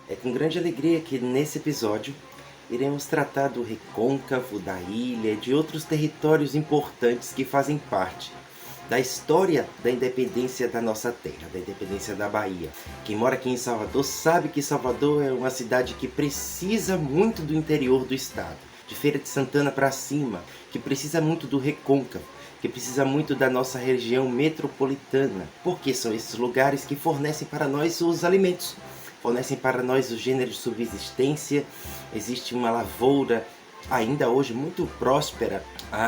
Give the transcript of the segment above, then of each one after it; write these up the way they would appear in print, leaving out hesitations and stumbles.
É com grande alegria que nesse episódio iremos tratar do Recôncavo, da ilha e de outros territórios importantes que fazem parte da história da independência da nossa terra, da independência da Bahia. Quem mora aqui em Salvador sabe que Salvador é uma cidade que precisa muito do interior do estado, de Feira de Santana para cima, que precisa muito do Recôncavo, que precisa muito da nossa região metropolitana, porque são esses lugares que fornecem para nós os alimentos, fornecem para nós o gênero de subsistência. Existe uma lavoura ainda hoje muito próspera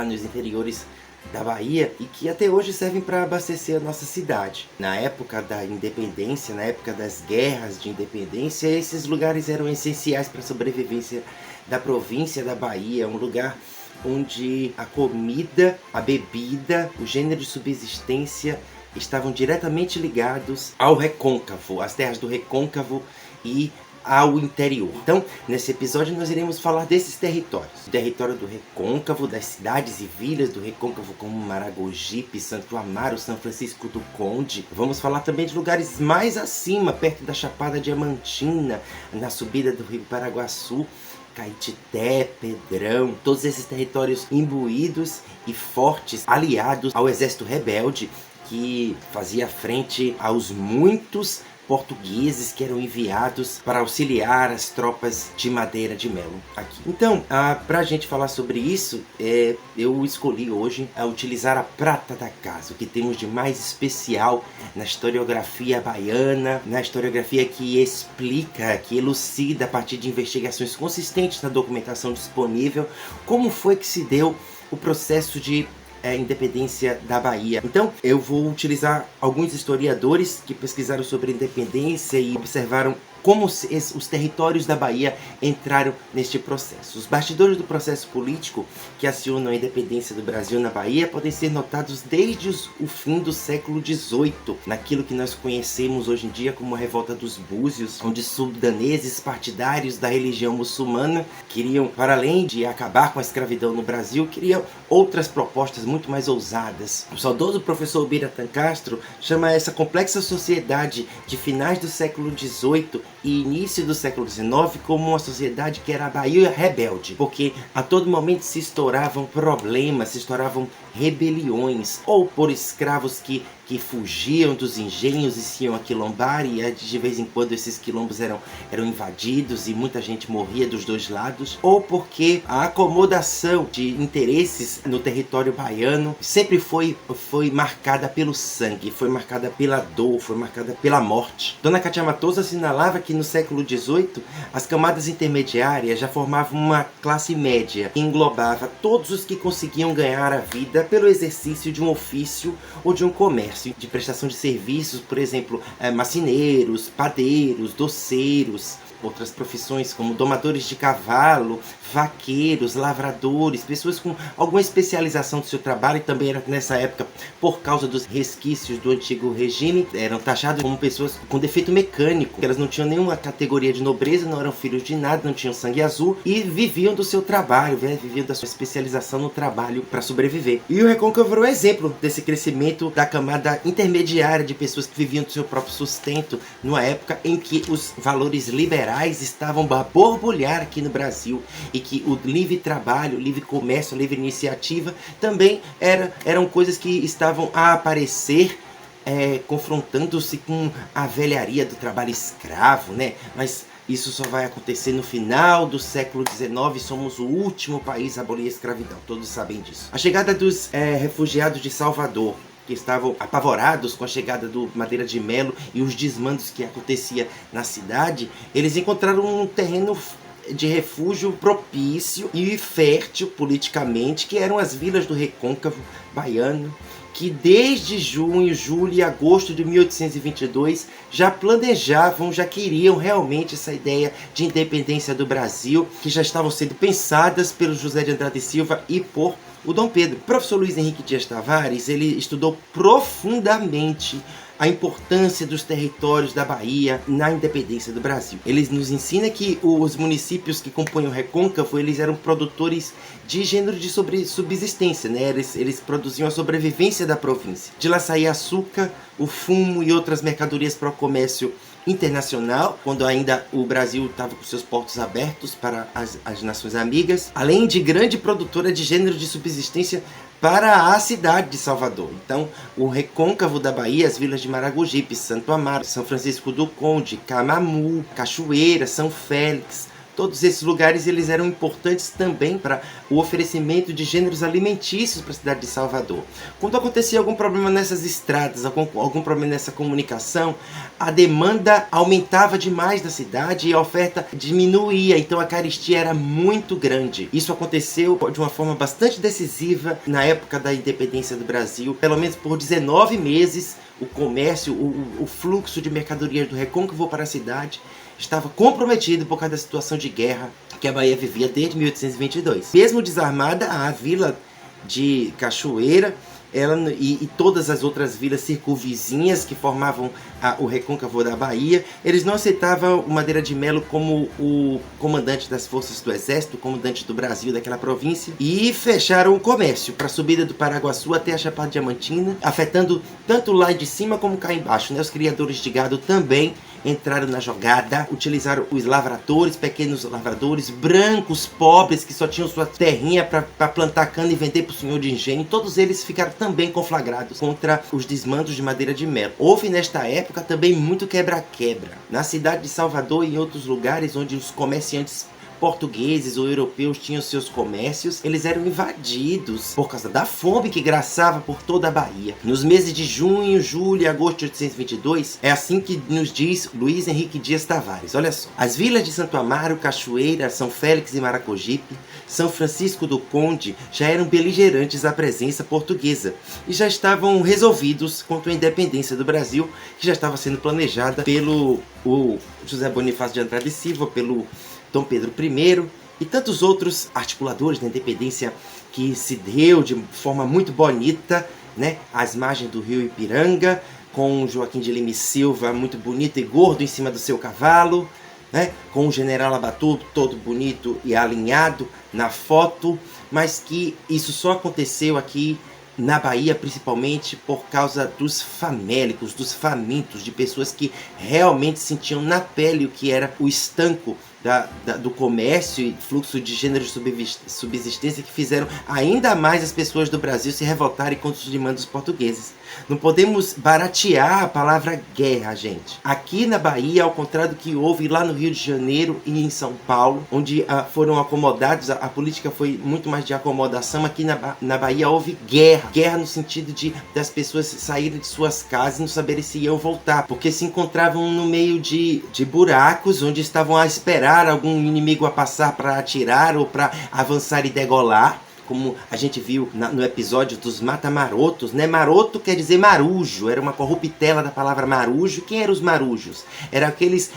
nos interiores da Bahia e que até hoje servem para abastecer a nossa cidade. Na época da independência, na época das guerras de independência, esses lugares eram essenciais para a sobrevivência da província da Bahia, um lugar onde a comida, a bebida, o gênero de subsistência estavam diretamente ligados ao Recôncavo, às terras do Recôncavo e ao interior. Então, nesse episódio nós iremos falar desses territórios. O território do Recôncavo, das cidades e vilas do Recôncavo como Maragogipe, Santo Amaro, São Francisco do Conde. Vamos falar também de lugares mais acima, perto da Chapada Diamantina, na subida do Rio Paraguaçu, Caetité, Pedrão, todos esses territórios imbuídos e fortes, aliados ao exército rebelde que fazia frente aos muitos portugueses que eram enviados para auxiliar as tropas de Madeira de Melo aqui. Então, para a gente falar sobre isso, eu escolhi hoje utilizar a prata da casa, o que temos de mais especial na historiografia baiana, na historiografia que explica, que elucida a partir de investigações consistentes na documentação disponível, como foi que se deu o processo de independência da Bahia. Então, eu vou utilizar alguns historiadores que pesquisaram sobre a independência e observaram como os territórios da Bahia entraram neste processo. Os bastidores do processo político que acionam a independência do Brasil na Bahia podem ser notados desde o fim do século XVIII, naquilo que nós conhecemos hoje em dia como a Revolta dos Búzios, onde sudaneses partidários da religião muçulmana queriam, para além de acabar com a escravidão no Brasil, queriam outras propostas muito mais ousadas. O saudoso professor Biratan Castro chama essa complexa sociedade de finais do século XVIII e início do século XIX como uma sociedade que era a Bahia rebelde, porque a todo momento se estouravam problemas, se estouravam rebeliões, ou por escravos que fugiam dos engenhos e se iam aquilombar, e de vez em quando esses quilombos eram invadidos e muita gente morria dos dois lados, ou porque a acomodação de interesses no território baiano sempre foi marcada pelo sangue, foi marcada pela dor, foi marcada pela morte. Dona Cátia Matoso assinalava que no século XVIII as camadas intermediárias já formavam uma classe média que englobava todos os que conseguiam ganhar a vida pelo exercício de um ofício ou de um comércio de prestação de serviços, por exemplo, marceneiros, padeiros, doceiros, outras profissões como domadores de cavalo, vaqueiros, lavradores, pessoas com alguma especialização do seu trabalho, e também era nessa época, por causa dos resquícios do antigo regime, eram taxados como pessoas com defeito mecânico. Elas não tinham nenhuma categoria de nobreza, não eram filhos de nada, não tinham sangue azul e viviam do seu trabalho, viviam da sua especialização no trabalho para sobreviver. E o Recôncavo era um exemplo desse crescimento da camada intermediária de pessoas que viviam do seu próprio sustento, numa época em que os valores liberais estavam a borbulhar aqui no Brasil e que o livre trabalho, o livre comércio, a livre iniciativa também eram coisas que estavam a aparecer, confrontando-se com a velharia do trabalho escravo, né? Mas isso só vai acontecer no final do século XIX, somos o último país a abolir a escravidão, todos sabem disso. A chegada dos refugiados de Salvador, que estavam apavorados com a chegada do Madeira de Melo e os desmandos que acontecia na cidade, eles encontraram um terreno de refúgio propício e fértil politicamente, que eram as vilas do Recôncavo baiano, que desde junho, julho e agosto de 1822 já planejavam, já queriam realmente essa ideia de independência do Brasil, que já estavam sendo pensadas pelo José de Andrade Silva e por o Dom Pedro. O professor Luiz Henrique Dias Tavares, ele estudou profundamente a importância dos territórios da Bahia na independência do Brasil. Ele nos ensina que os municípios que compõem o Recôncavo, eles eram produtores de gênero de subsistência, né? Eles produziam a sobrevivência da província. De lá saía açúcar, o fumo e outras mercadorias para o comércio internacional, quando ainda o Brasil estava com seus portos abertos para as nações amigas, além de grande produtora de gênero de subsistência para a cidade de Salvador. Então, o Recôncavo da Bahia, as vilas de Maragogipe, Santo Amaro, São Francisco do Conde, Camamu, Cachoeira, São Félix, todos esses lugares eles eram importantes também para o oferecimento de gêneros alimentícios para a cidade de Salvador. Quando acontecia algum problema nessas estradas, algum problema nessa comunicação, a demanda aumentava demais da cidade e a oferta diminuía, então a carestia era muito grande. Isso aconteceu de uma forma bastante decisiva na época da independência do Brasil. Pelo menos por 19 meses, o comércio, o fluxo de mercadorias do Recôncavo para a cidade estava comprometido por causa da situação de guerra que a Bahia vivia desde 1822. Mesmo desarmada, a vila de Cachoeira e todas as outras vilas circunvizinhas que formavam o Recôncavo da Bahia, eles não aceitavam o Madeira de Melo como o comandante das forças do exército, o comandante do Brasil daquela província, e fecharam o comércio para a subida do Paraguaçu até a Chapada Diamantina, afetando tanto lá de cima como cá embaixo, né? Os criadores de gado também entraram na jogada, utilizaram os lavradores, pequenos lavradores, brancos, pobres, que só tinham sua terrinha para plantar cana e vender para o senhor de engenho. Todos eles ficaram também conflagrados contra os desmandos de Madeira de Melo. Houve nesta época também muito quebra-quebra. Na cidade de Salvador e em outros lugares onde os comerciantes portugueses ou europeus tinham seus comércios, eles eram invadidos por causa da fome que graçava por toda a Bahia. Nos meses de junho, julho e agosto de 1822, é assim que nos diz Luiz Henrique Dias Tavares. Olha só. As vilas de Santo Amaro, Cachoeira, São Félix e Maragogipe, São Francisco do Conde já eram beligerantes à presença portuguesa e já estavam resolvidos contra a independência do Brasil, que já estava sendo planejada pelo José Bonifácio de Andrade e Silva, pelo Dom Pedro I e tantos outros articuladores da independência que se deu de forma muito bonita, né, às margens do rio Ipiranga, com Joaquim de Lima e Silva muito bonito e gordo em cima do seu cavalo, né, com o general Abatu todo bonito e alinhado na foto, mas que isso só aconteceu aqui na Bahia, principalmente por causa dos famélicos, dos famintos, de pessoas que realmente sentiam na pele o que era o estanco do comércio e fluxo de gênero de subsistência, que fizeram ainda mais as pessoas do Brasil se revoltarem contra os demandos portugueses. Não podemos baratear a palavra guerra, gente. Aqui na Bahia, ao contrário do que houve lá no Rio de Janeiro e em São Paulo, onde foram acomodados, a política foi muito mais de acomodação, aqui na Bahia houve guerra. Guerra no sentido das pessoas saírem de suas casas e não saberem se iam voltar, porque se encontravam no meio de buracos, onde estavam a esperar algum inimigo a passar para atirar ou para avançar e degolar, como a gente viu no episódio dos mata-marotos, né? Maroto quer dizer marujo, era uma corruptela da palavra marujo. Quem eram os marujos? Eram aqueles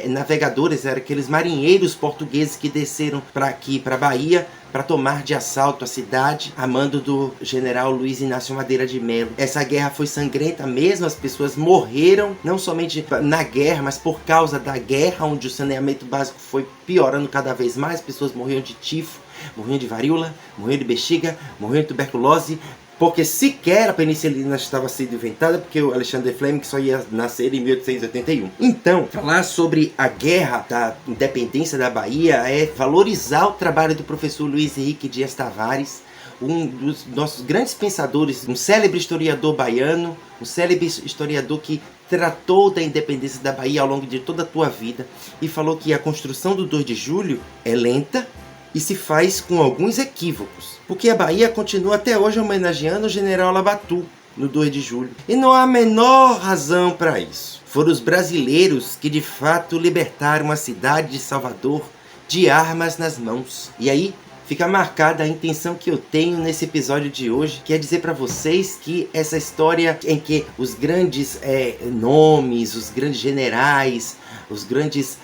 navegadores, eram aqueles marinheiros portugueses que desceram para aqui, para a Bahia, para tomar de assalto a cidade, a mando do general Luiz Inácio Madeira de Melo. Essa guerra foi sangrenta mesmo, as pessoas morreram, não somente na guerra, mas por causa da guerra, onde o saneamento básico foi piorando cada vez mais, pessoas morriam de tifo, morriam de varíola, morriam de bexiga, morriam de tuberculose, porque sequer a penicilina estava sendo inventada, porque o Alexander Fleming só ia nascer em 1881. Então, falar sobre a guerra da independência da Bahia é valorizar o trabalho do professor Luiz Henrique Dias Tavares, um dos nossos grandes pensadores, um célebre historiador baiano, um célebre historiador que tratou da independência da Bahia ao longo de toda a tua vida e falou que a construção do 2 de julho é lenta e se faz com alguns equívocos, porque a Bahia continua até hoje homenageando o general Abatu no 2 de julho. E não há a menor razão para isso. Foram os brasileiros que de fato libertaram a cidade de Salvador de armas nas mãos. E aí fica marcada a intenção que eu tenho nesse episódio de hoje, que é dizer para vocês que essa história em que os grandes nomes, os grandes generais, os grandes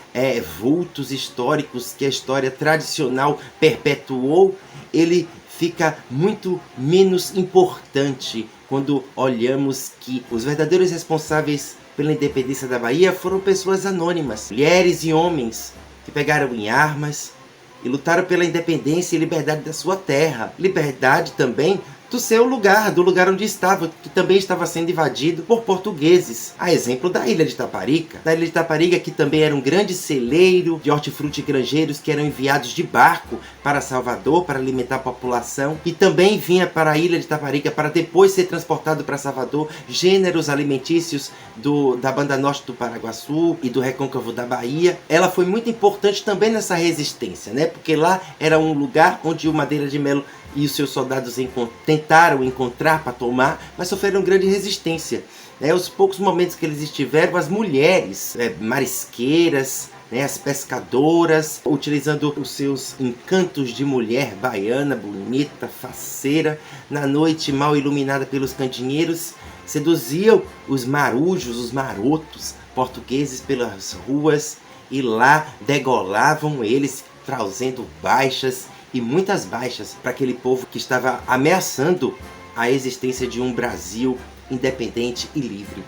vultos históricos que a história tradicional perpetuou, ele fica muito menos importante quando olhamos que os verdadeiros responsáveis pela independência da Bahia foram pessoas anônimas, mulheres e homens que pegaram em armas e lutaram pela independência e liberdade da sua terra. Liberdade também do seu lugar, do lugar onde estava, que também estava sendo invadido por portugueses. A exemplo da ilha de Taparica. Da ilha de Taparica, que também era um grande celeiro de hortifruti granjeiros que eram enviados de barco para Salvador para alimentar a população. E também vinha para a ilha de Taparica para depois ser transportado para Salvador gêneros alimentícios da banda norte do Paraguaçu e do recôncavo da Bahia. Ela foi muito importante também nessa resistência, né? Porque lá era um lugar onde o Madeira de Melo e os seus soldados tentaram encontrar para tomar, mas sofreram grande resistência. Os poucos momentos que eles estiveram, as mulheres marisqueiras, as pescadoras, utilizando os seus encantos de mulher baiana, bonita, faceira, na noite mal iluminada pelos candeeiros, seduziam os marujos, os marotos portugueses pelas ruas e lá degolavam eles, trazendo baixas e muitas baixas para aquele povo que estava ameaçando a existência de um Brasil independente e livre.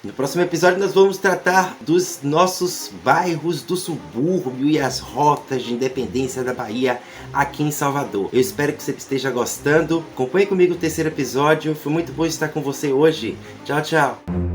No próximo episódio nós vamos tratar dos nossos bairros do subúrbio e as rotas de independência da Bahia aqui em Salvador. Eu espero que você esteja gostando. Acompanhe comigo o terceiro episódio. Foi muito bom estar com você hoje. Tchau, tchau.